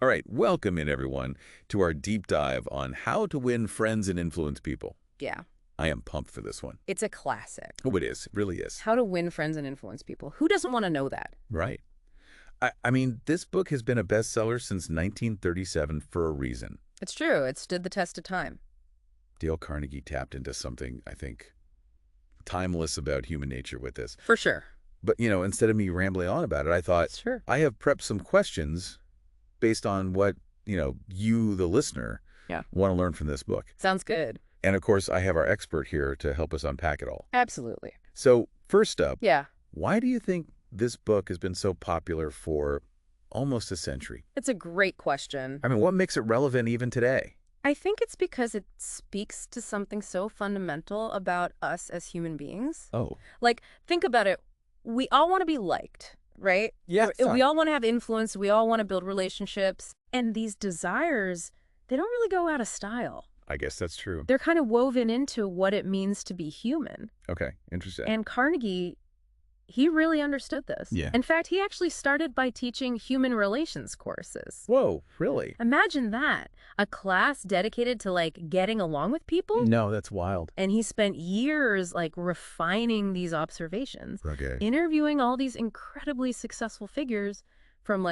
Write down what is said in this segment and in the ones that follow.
All right, welcome in, everyone, to our deep dive on how to win friends and influence people. Yeah, I am pumped for this one. it's a classic. Oh, it is. It really is. How to win friends and influence people. Who doesn't want to know that? Right. I mean, this book has been a bestseller since 1937 for a reason. It's true. It stood the test of time. Dale Carnegie tapped into something, I think, timeless about human nature with this. For sure. But, instead of me rambling on about it, I thought, Sure. I have prepped some questions based on what, you, the listener, Yeah. want to learn from this book. Sounds good. And, of course, I have our expert here to help us unpack it all. Absolutely. So, first up, Yeah. why do you think this book has been so popular for almost a century? It's a great question. I mean, what makes it relevant even today? I think it's because it speaks to something so fundamental about us as human beings. Oh, Like, think about it. We all want to be liked, right? yeah. We all want to have influence. We all want to build relationships. And these desires, they don't really go out of style. I guess that's true. They're kind of woven into what it means to be human. Okay, interesting. And Carnegie, he really understood this. Yeah. In fact, he actually started by teaching human relations courses. Whoa, really? Imagine that. A class dedicated to getting along with people. No, that's wild. And he spent years refining these observations, Okay. interviewing all these incredibly successful figures from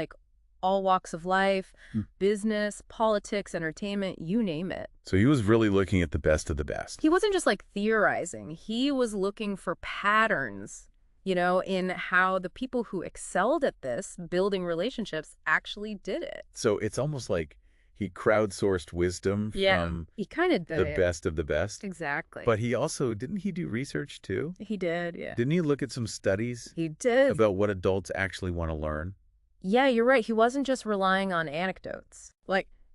all walks of life, business, politics, entertainment, you name it. So he was really looking at the best of the best. He wasn't just theorizing. He was looking for patterns, in how the people who excelled at this, building relationships, actually did it. So it's almost like he crowdsourced wisdom from He kind of did the it. best of the best. Exactly. But didn't he do research too? He did, yeah. Didn't he look at some studies He did. about what adults actually want to learn? Yeah, you're right. He wasn't just relying on anecdotes.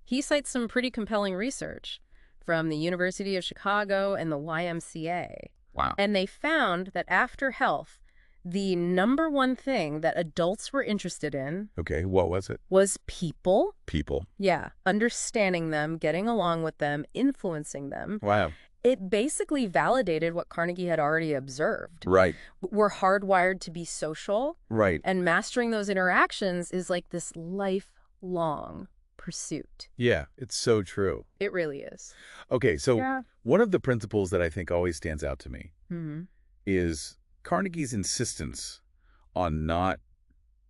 He cites some pretty compelling research from the University of Chicago and the YMCA. Wow. And they found that after health, the number one thing that adults were interested in Okay, what was it? was people. People. Yeah, understanding them, getting along with them, influencing them. Wow. It basically validated what Carnegie had already observed. Right. We're hardwired to be social, Right. and mastering those interactions is this lifelong pursuit. Yeah, it's so true. It really is. Okay, so Yeah. one of the principles that I think always stands out to me Mm-hmm. is Carnegie's insistence on not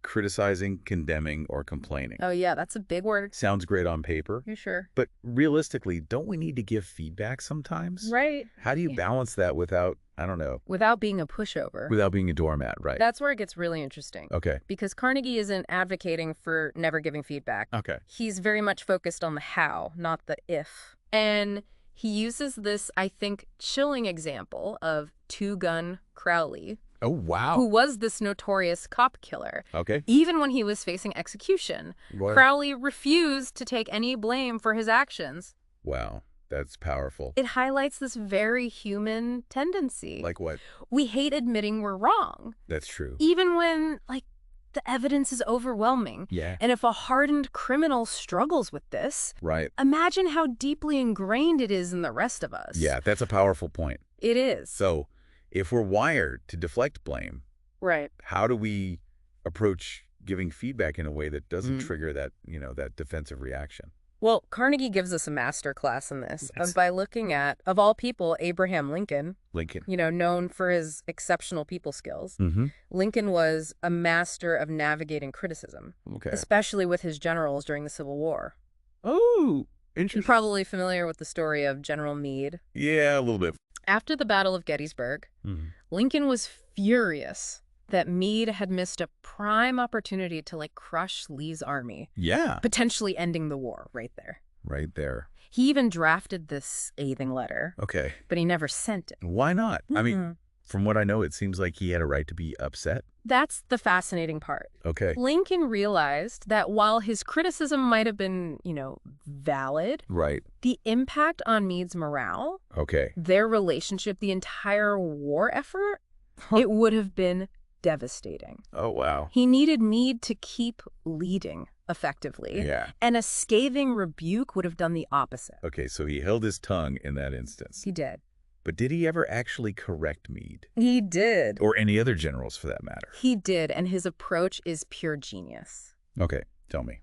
criticizing, condemning, or complaining. Oh, yeah, that's a big word. Sounds great on paper, You sure? but realistically, don't we need to give feedback sometimes? Right. How do you Yeah. balance that without, I don't know, Without being a pushover. without being a doormat, right? That's where it gets really interesting. Okay. Because Carnegie isn't advocating for never giving feedback. Okay. He's very much focused on the how, not the if. And he uses this, I think, chilling example of Two-Gun Crowley, Oh, wow. who was this notorious cop killer. Okay. Even when he was facing execution, What? Crowley refused to take any blame for his actions. Wow. That's powerful. It highlights this very human tendency. Like what? We hate admitting we're wrong, That's true. even when, the evidence is overwhelming. Yeah. And if a hardened criminal struggles with this, Right. imagine how deeply ingrained it is in the rest of us. Yeah, that's a powerful point. It is. So if we're wired to deflect blame, Right. how do we approach giving feedback in a way that doesn't Mhm. trigger that, that defensive reaction? Well, Carnegie gives us a master class in this Yes. by looking at, of all people, Abraham Lincoln, Lincoln. known for his exceptional people skills. Mm-hmm. Lincoln was a master of navigating criticism, Okay. especially with his generals during the Civil War. Oh, You're interesting. probably familiar with the story of General Meade. Yeah, a little bit. After the Battle of Gettysburg, Mhm. Lincoln was furious that Meade had missed a prime opportunity to crush Lee's army, Yeah. potentially ending the war right there. Right there. He even drafted this scathing letter, Okay. but he never sent it. Why not? I mean, Mhm. from what I know, it seems like he had a right to be upset. That's the fascinating part. Okay. Lincoln realized that while his criticism might have been, valid, Right. the impact on Meade's morale, Okay. their relationship, the entire war effort, it would have been devastating. Oh, wow. He needed Meade to keep leading effectively. Yeah. And a scathing rebuke would have done the opposite. Okay, so he held his tongue in that instance. He did. But did he ever actually correct Meade? He did. Or any other generals, for that matter? He did, and his approach is pure genius. Okay, tell me.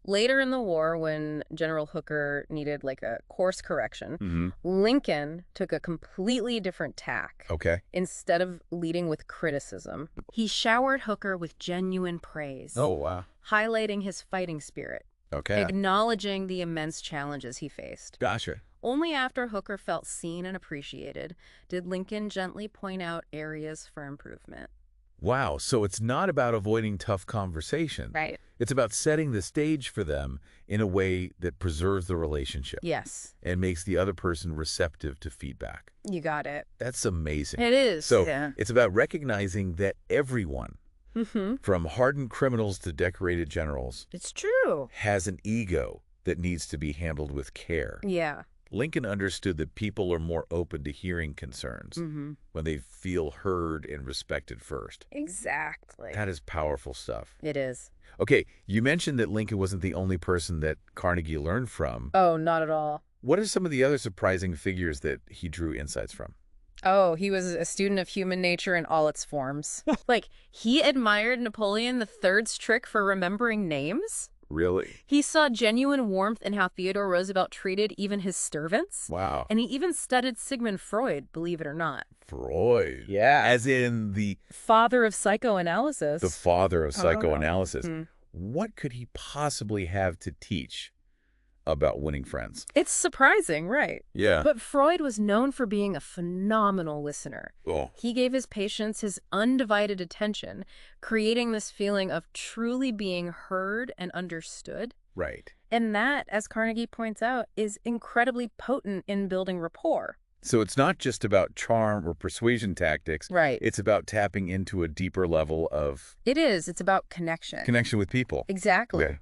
Later in the war, when General Hooker needed like a course correction, Mm-hmm. Lincoln took a completely different tack. Okay. Instead of leading with criticism, he showered Hooker with genuine praise, Oh, wow. highlighting his fighting spirit, Okay. acknowledging the immense challenges he faced. Gotcha. Only after Hooker felt seen and appreciated did Lincoln gently point out areas for improvement. Wow. So it's not about avoiding tough conversation. Right. It's about setting the stage for them in a way that preserves the relationship Yes, and makes the other person receptive to feedback. you got it. That's amazing. It is. So Yeah. it's about recognizing that everyone, Mm-hmm. from hardened criminals to decorated generals, It's true. has an ego that needs to be handled with care. Yeah. Lincoln understood that people are more open to hearing concerns Mm-hmm. when they feel heard and respected first. Exactly. That is powerful stuff. It is. Okay, you mentioned that Lincoln wasn't the only person that Carnegie learned from. Oh, not at all. What are some of the other surprising figures that he drew insights from? Oh, he was a student of human nature in all its forms. Like, he admired Napoleon III's trick for remembering names. Really? He saw genuine warmth in how Theodore Roosevelt treated even his servants. Wow. And he even studied Sigmund Freud, believe it or not. Freud. Yeah. As in the Father of psychoanalysis. father of psychoanalysis. Hmm. What could he possibly have to teach about winning friends? It's surprising, right? Yeah. But Freud was known for being a phenomenal listener. Oh, He gave his patients his undivided attention, creating this feeling of truly being heard and understood. right. And that, as Carnegie points out, is incredibly potent in building rapport. So it's not just about charm or persuasion tactics. Right. It's about tapping into a deeper level of It is. It's about connection. connection with people. Exactly. Okay.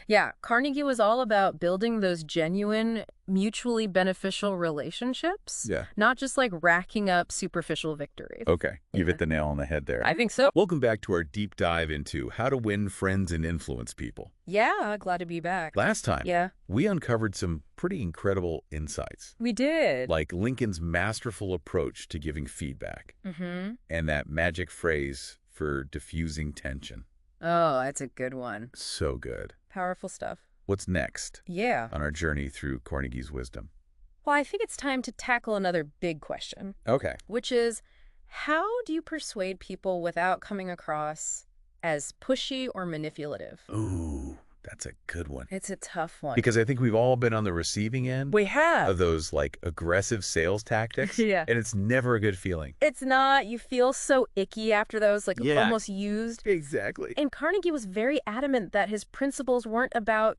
Yeah, Carnegie was all about building those genuine, mutually beneficial relationships, Yeah. not just like racking up superficial victories. Okay. You've Yeah. hit the nail on the head there. I think so. Welcome back to our deep dive into how to win friends and influence people. Yeah, glad to be back. Last time, Yeah, we uncovered some pretty incredible insights, we did. like Lincoln's masterful approach to giving feedback Mm-hmm. and that magic phrase for diffusing tension. Oh, that's a good one. So good. Powerful stuff. What's next Yeah. on our journey through Carnegie's wisdom? Well, I think it's time to tackle another big question, Okay. which is how do you persuade people without coming across as pushy or manipulative? Ooh, that's a good one. It's a tough one. Because I think we've all been on the receiving end we have. of those like aggressive sales tactics. Yeah. And it's never a good feeling. It's not. You feel so icky after those, like Yeah. almost used. Exactly. And Carnegie was very adamant that his principles weren't about,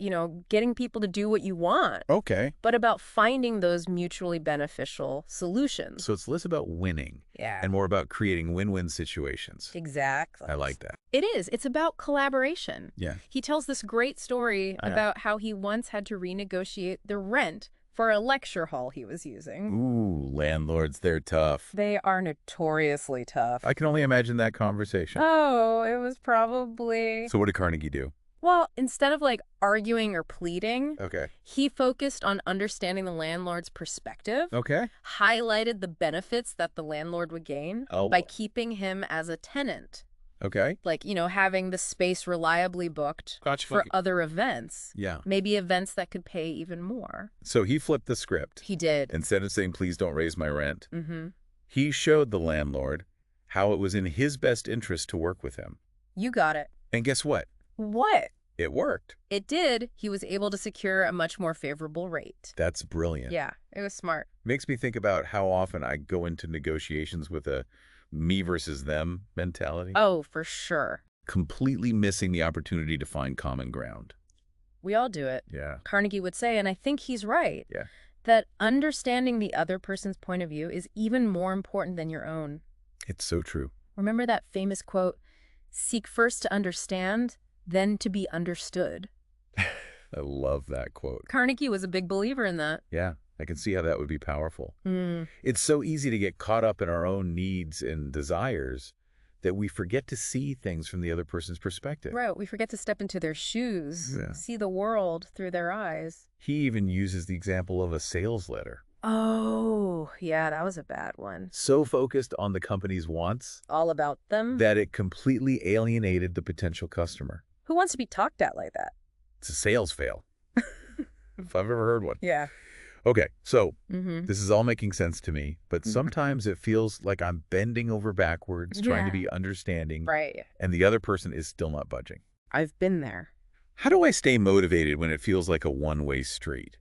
getting people to do what you want, Okay. but about finding those mutually beneficial solutions. So it's less about winning Yeah. and more about creating win-win situations. Exactly. I like that. It is. It's about collaboration. Yeah. He tells this great story I know. about how he once had to renegotiate the rent for a lecture hall he was using. Ooh, landlords, they're tough. They are notoriously tough. I can only imagine that conversation. Oh, it was probably... So what did Carnegie do? Well, instead of like arguing or pleading, Okay. he focused on understanding the landlord's perspective, Okay. highlighted the benefits that the landlord would gain Oh, by boy. keeping him as a tenant. Okay. Like, having the space reliably booked Gotcha. for other events. Yeah. Maybe events that could pay even more. So he flipped the script. He did. Instead of saying, please don't raise my rent, Mm-hmm. he showed the landlord how it was in his best interest to work with him. You got it. And guess what? What? It worked. It did. He was able to secure a much more favorable rate. That's brilliant. Yeah, it was smart. Makes me think about how often I go into negotiations with a me versus them mentality. Oh, for sure. Completely missing the opportunity to find common ground. We all do it. Yeah. Carnegie would say, and I think he's right, Yeah. that understanding the other person's point of view is even more important than your own. It's so true. Remember that famous quote, seek first to understand, then to be understood. I love that quote. Carnegie was a big believer in that. Yeah. I can see how that would be powerful. Mm. It's so easy to get caught up in our own needs and desires that we forget to see things from the other person's perspective. Right, we forget to step into their shoes, Yeah. see the world through their eyes. He even uses the example of a sales letter. Oh, yeah, that was a bad one. So focused on the company's wants All about them? that it completely alienated the potential customer. Who wants to be talked at like that? It's a sales fail, if I've ever heard one. Yeah. Okay, so Mm-hmm. this is all making sense to me, but sometimes it feels like I'm bending over backwards, trying to Yeah. be understanding, Right. and the other person is still not budging. I've been there. How do I stay motivated when it feels like a one-way street?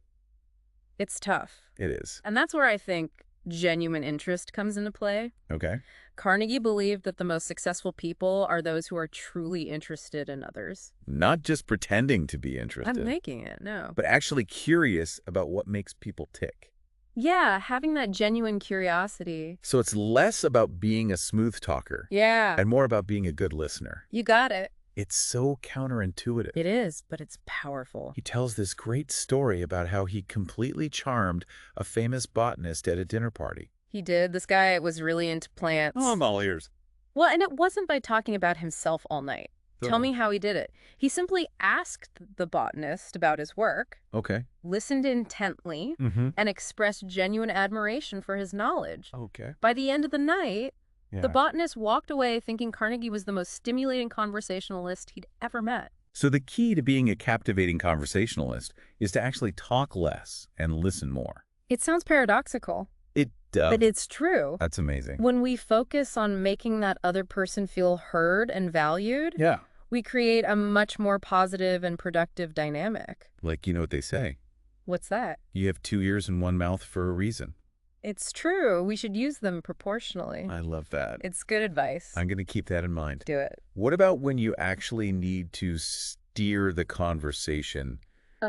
It's tough. It is. And that's where I think genuine interest comes into play. Okay. Carnegie believed that the most successful people are those who are truly interested in others. Not just pretending to be I'm interested, making it, no. but actually curious about what makes people tick. Yeah, having that genuine curiosity. So it's less about being a smooth talker Yeah, and more about being a good listener. you got it. It's so counterintuitive. It is, but it's powerful. He tells this great story about how he completely charmed a famous botanist at a dinner party. He did. This guy was really into plants. Oh, I'm all ears. Well, and it wasn't by talking about himself all night. Tell me how he did it. He simply asked the botanist about his work, Okay. listened intently, Mm-hmm. and expressed genuine admiration for his knowledge. Okay. By the end of the night, Yeah. the botanist walked away thinking Carnegie was the most stimulating conversationalist he'd ever met. So the key to being a captivating conversationalist is to actually talk less and listen more. It sounds paradoxical, It does. but it's true. That's amazing. When we focus on making that other person feel heard and valued, Yeah. we create a much more positive and productive dynamic. Like, you know what they say? What's that? You have two ears and one mouth for a reason. It's true. We should use them proportionally. I love that. It's good advice. I'm going to keep that in mind. Do it. What about when you actually need to steer the conversation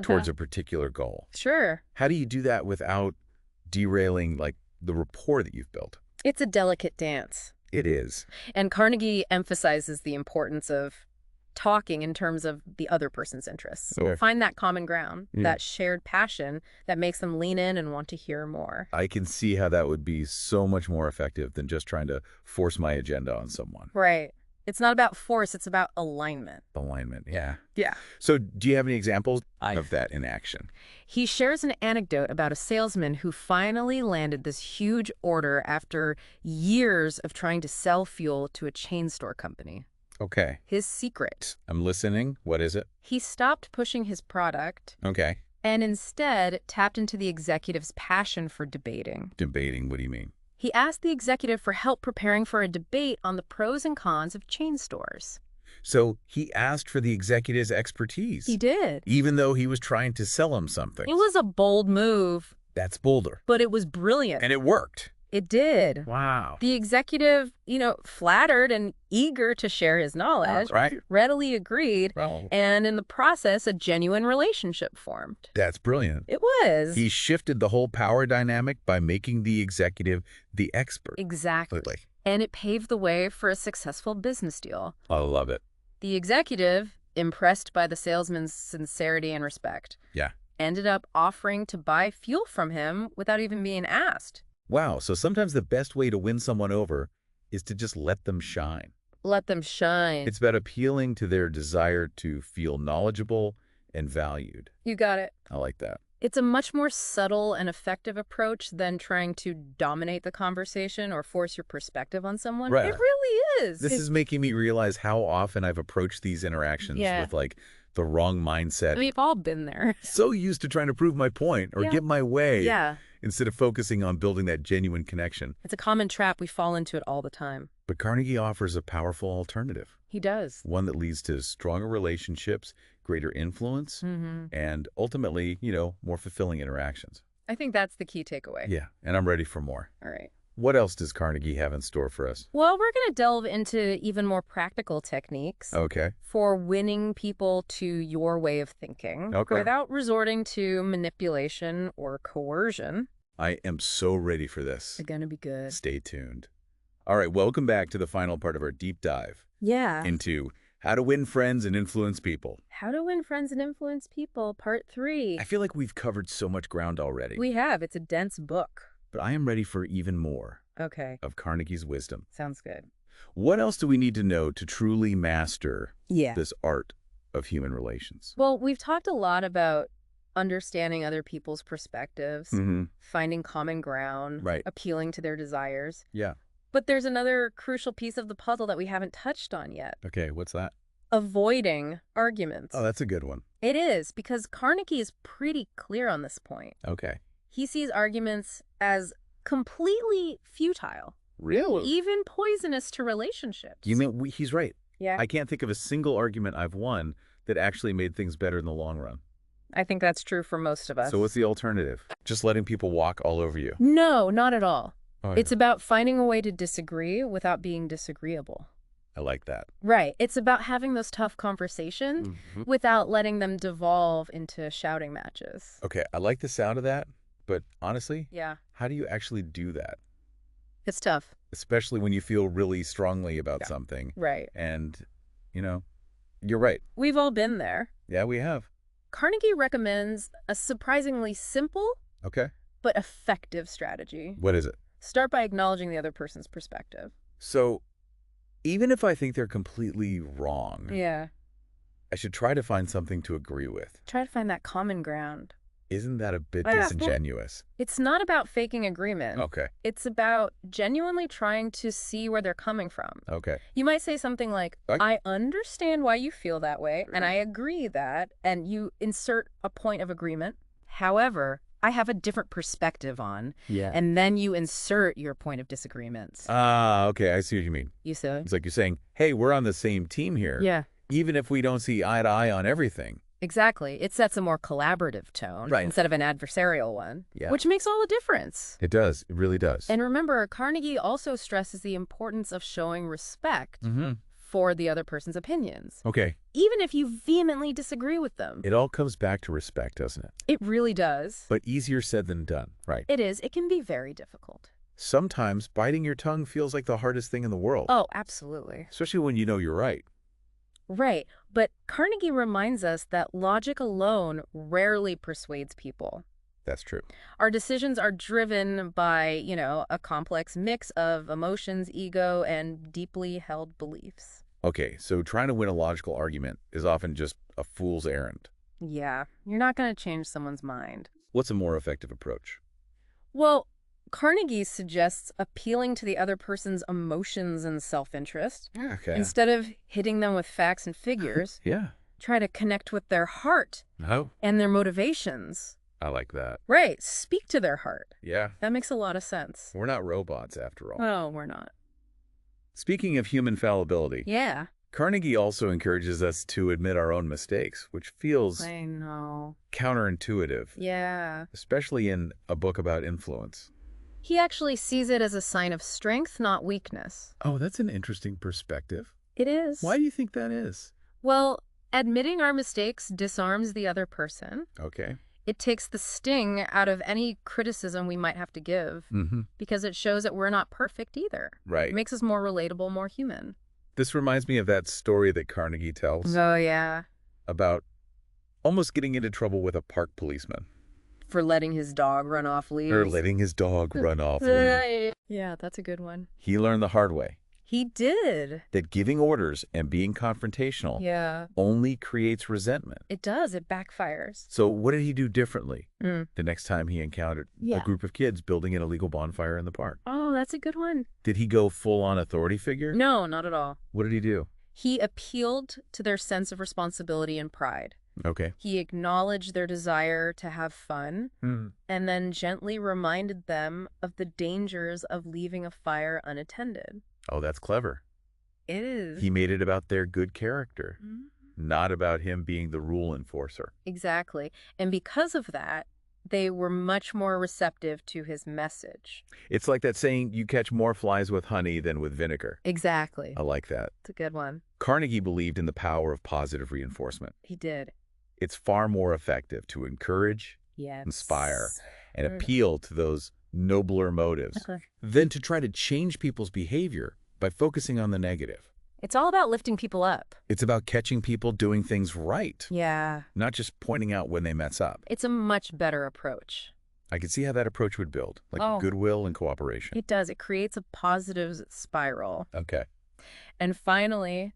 towards a particular goal? Sure. How do you do that without derailing, like, the rapport that you've built? It's a delicate dance. It is. And Carnegie emphasizes the importance of talking in terms of the other person's interests. Okay. Find that common ground, Yeah. that shared passion that makes them lean in and want to hear more. I can see how that would be so much more effective than just trying to force my agenda on someone. Right. It's not about force, it's about alignment. Alignment, yeah. Yeah. So do you have any examples of that in action? He shares an anecdote about a salesman who finally landed this huge order after years of trying to sell fuel to a chain store company. Okay. His secret: I'm listening. What is it? he stopped pushing his product Okay. and instead tapped into the executive's passion for debating. Debating, what do you mean? He asked the executive for help preparing for a debate on the pros and cons of chain stores. So he asked for the executive's expertise. He did. Even though he was trying to sell him something. It was a bold move, That's bolder. but it was brilliant. And it worked. It did. Wow. The executive, flattered and eager to share his knowledge, Right? readily agreed, Well, and in the process, a genuine relationship formed. that's brilliant. It was. He shifted the whole power dynamic by making the executive the expert. Exactly. Completely. And it paved the way for a successful business deal. I love it. The executive, impressed by the salesman's sincerity and respect, Yeah. ended up offering to buy fuel from him without even being asked. Wow. So sometimes the best way to win someone over is to just let them shine. Let them shine. It's about appealing to their desire to feel knowledgeable and valued. You got it. I like that. It's a much more subtle and effective approach than trying to dominate the conversation or force your perspective on someone. Right. It really is. This is making me realize how often I've approached these interactions Yeah. with like the wrong mindset. We've all been there. So used to trying to prove my point or Yeah. get my way Yeah. instead of focusing on building that genuine connection. It's a common trap. We fall into it all the time. But Carnegie offers a powerful alternative, He does. one that leads to stronger relationships, greater influence, Mm-hmm. and ultimately, more fulfilling interactions. I think that's the key takeaway. Yeah, and I'm ready for more. All right. What else does Carnegie have in store for us? Well, we're going to delve into even more practical techniques Okay. for winning people to your way of thinking Okay. without resorting to manipulation or coercion. I am so ready for this. It's going to be good. Stay tuned. All right, welcome back to the final part of our deep dive Yeah. into how to win friends and influence people. How to Win Friends and Influence People, Part 3. I feel like we've covered so much ground already, We have. It's a dense book. but I am ready for even more Okay. of Carnegie's wisdom. Sounds good. What else do we need to know to truly master Yeah. this art of human relations? Well, we've talked a lot about understanding other people's perspectives, Mm-hmm. finding common ground, Right. appealing to their desires. Yeah. But there's another crucial piece of the puzzle that we haven't touched on yet. Okay, what's that? avoiding arguments. Oh, that's a good one. It is, because Carnegie is pretty clear on this point. Okay. He sees arguments as completely futile, Really? even poisonous to relationships. You mean he's right. Yeah, I can't think of a single argument I've won that actually made things better in the long run. I think that's true for most of us. So what's the alternative? Just letting people walk all over you? No, not at all. Oh, It's about finding a way to disagree without being disagreeable. I like that. Right. It's about having those tough conversations Mhm. without letting them devolve into shouting matches. Okay, I like the sound of that, but honestly, Yeah, how do you actually do that? it's tough. Especially when you feel really strongly about Yeah. something. Right. And, you're right. We've all been there. Yeah, we have. Carnegie recommends a surprisingly simple Okay. but effective strategy. What is it? Start by acknowledging the other person's perspective. So, even if I think they're completely wrong, Yeah. I should try to find something to agree with. Try to find that common ground. Isn't that a bit Yeah. disingenuous? It's not about faking agreement. Okay. It's about genuinely trying to see where they're coming from. Okay. You might say something like, I understand why you feel that way, and I agree that, and you insert a point of agreement. However, I have a different perspective on, Yeah. and then you insert your point of disagreements. Ah, okay. I see what you mean. You see? It's like you're saying, hey, we're on the same team here. Yeah. Even if we don't see eye to eye on everything. Exactly. It sets a more collaborative tone Right. instead of an adversarial one, Yeah. which makes all the difference. It does. It really does. And remember, Carnegie also stresses the importance of showing respect Mm-hmm. for the other person's opinions, Okay. even if you vehemently disagree with them. It all comes back to respect, doesn't it? It really does. But easier said than done, right? It is. It can be very difficult. Sometimes biting your tongue feels like the hardest thing in the world. Oh, absolutely. Especially when you know you're right. Right. But Carnegie reminds us that logic alone rarely persuades people. That's true. Our decisions are driven by, a complex mix of emotions, ego, and deeply held beliefs. Okay, so trying to win a logical argument is often just a fool's errand. Yeah, you're not going to change someone's mind. What's a more effective approach? Well, Carnegie suggests appealing to the other person's emotions and self-interest. Okay. Instead of hitting them with facts and figures, Yeah. try to connect with their heart Oh, and their motivations. I like that. Right, speak to their heart. Yeah. That makes a lot of sense. We're not robots after all. Oh, we're not. Speaking of human fallibility, Yeah. Carnegie also encourages us to admit our own mistakes, which feels I know. counterintuitive, Yeah. especially in a book about influence. He actually sees it as a sign of strength, not weakness. Oh, that's an interesting perspective. It is. Why do you think that is? Well, admitting our mistakes disarms the other person. Okay. It takes the sting out of any criticism we might have to give Mm-hmm. because it shows that we're not perfect either. Right. It makes us more relatable, more human. This reminds me of that story that Carnegie tells Oh, yeah. about almost getting into trouble with a park policeman. For letting his dog run off leash. Or letting his dog run off leash. Yeah, that's a good one. He learned the hard way He did. that giving orders and being confrontational Yeah. only creates resentment. It does. It backfires. So what did he do differently Mm. the next time he encountered Yeah. a group of kids building an illegal bonfire in the park? Oh, that's a good one. Did he go full-on authority figure? No, not at all. What did he do? He appealed to their sense of responsibility and pride. Okay. He acknowledged their desire to have fun and then gently reminded them of the dangers of leaving a fire unattended. Oh, that's clever. It is. He made it about their good character, Mhm. not about him being the rule enforcer. Exactly. And because of that, they were much more receptive to his message. It's like that saying, you catch more flies with honey than with vinegar. Exactly. I like that. It's a good one. Carnegie believed in the power of positive reinforcement. He did. It's far more effective to encourage, Yes. inspire, and Mm. appeal to those nobler motives Okay. than to try to change people's behavior by focusing on the negative. It's all about lifting people up. It's about catching people doing things right, Yeah. not just pointing out when they mess up. It's a much better approach. I could see how that approach would build, like Oh. goodwill and cooperation. It does. It creates a positive spiral. Okay. And finally,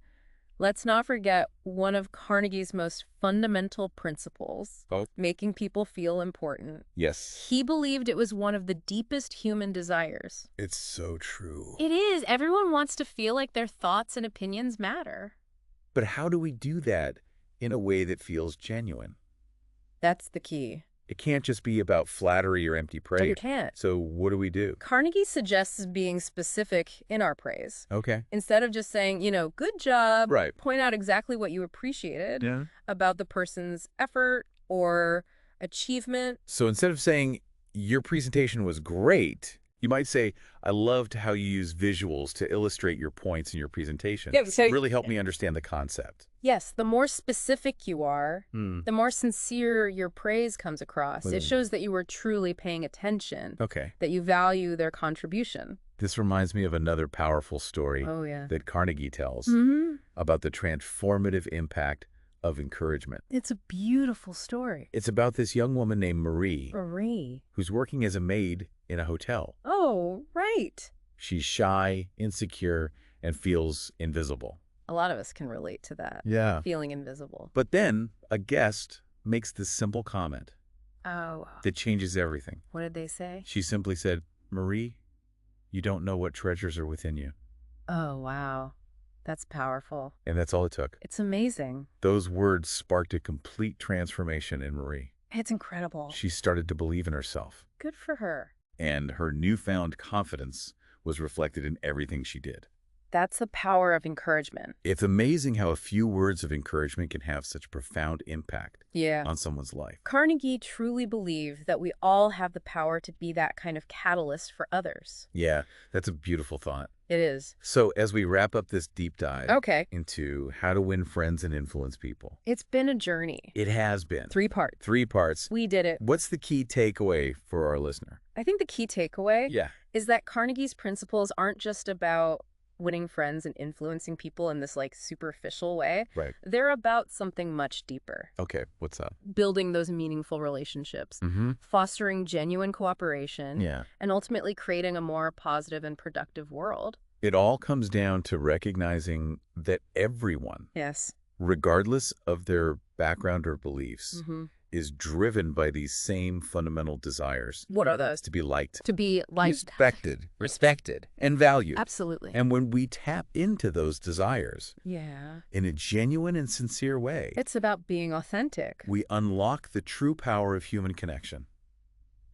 let's not forget one of Carnegie's most fundamental principles, Oh. making people feel important. Yes. He believed it was one of the deepest human desires. It's so true. It is. Everyone wants to feel like their thoughts and opinions matter. But how do we do that in a way that feels genuine? That's the key. It can't just be about flattery or empty praise. You can't. So what do we do? Carnegie suggests being specific in our praise. Okay. Instead of just saying, good job, Right. point out exactly what you appreciated Yeah. about the person's effort or achievement. So instead of saying, your presentation was great, you might say, I loved how you use visuals to illustrate your points in your presentation. Yeah, so- really helped me understand the concept. Yes, the more specific you are, the more sincere your praise comes across. It shows that you were truly paying attention, Okay. that you value their contribution. This reminds me of another powerful story Oh, yeah. that Carnegie tells Mm-hmm. about the transformative impact of encouragement. It's a beautiful story. It's about this young woman named Marie, Marie. who's working as a maid in a hotel. Oh, right. She's shy, insecure, and feels invisible. A lot of us can relate to that. Yeah. Feeling invisible. But then a guest makes this simple comment Oh. that changes everything. What did they say? She simply said, Marie, you don't know what treasures are within you. Oh, wow. That's powerful. And that's all it took. It's amazing. Those words sparked a complete transformation in Marie. It's incredible. She started to believe in herself, Good for her. and her newfound confidence was reflected in everything she did. That's the power of encouragement. It's amazing how a few words of encouragement can have such profound impact Yeah. on someone's life. Carnegie truly believed that we all have the power to be that kind of catalyst for others. Yeah, that's a beautiful thought. It is. So as we wrap up this deep dive Okay. into how to win friends and influence people, It's been a journey. it has been 3 parts. 3 parts. We did it. What's the key takeaway for our listener? I think the key takeaway Yeah. is that Carnegie's principles aren't just about winning friends and influencing people in this superficial way. Right. They're about something much deeper. Okay, what's up? Building those meaningful relationships, Mm-hmm. fostering genuine cooperation, Yeah. and ultimately creating a more positive and productive world. It all comes down to recognizing that everyone, Yes. regardless of their background or beliefs, Mm-hmm. is driven by these same fundamental desires. What are those? To be liked, To be liked. respected, and valued. Absolutely. And when we tap into those desires Yeah. in a genuine and sincere way, It's about being authentic. we unlock the true power of human connection.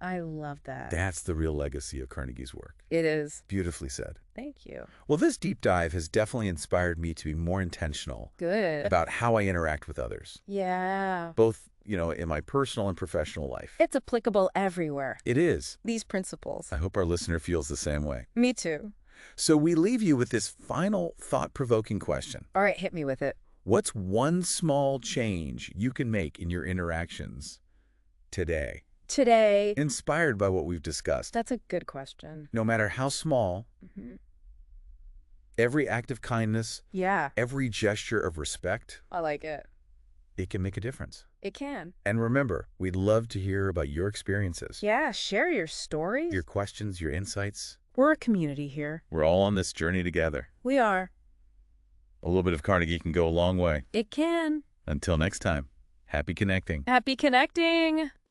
I love that. That's the real legacy of Carnegie's work. It is. Beautifully said. Thank you. Well, this deep dive has definitely inspired me to be more intentional Good. about how I interact with others, Yeah. both, in my personal and professional life. It's applicable everywhere. It is. These principles. I hope our listener feels the same way. Me too. So we leave you with this final thought-provoking question. All right, hit me with it. What's one small change you can make in your interactions today, Today. inspired by what we've discussed? That's a good question. No matter how small, Mm-hmm. every act of kindness, Yeah, every gesture of respect, I like it. it can make a difference. It can. And remember, we'd love to hear about your experiences, Yeah, share your stories. your questions, your insights. We're a community here. We're all on this journey together. We are. A little bit of Carnegie can go a long way. It can. Until next time, happy connecting. Happy connecting.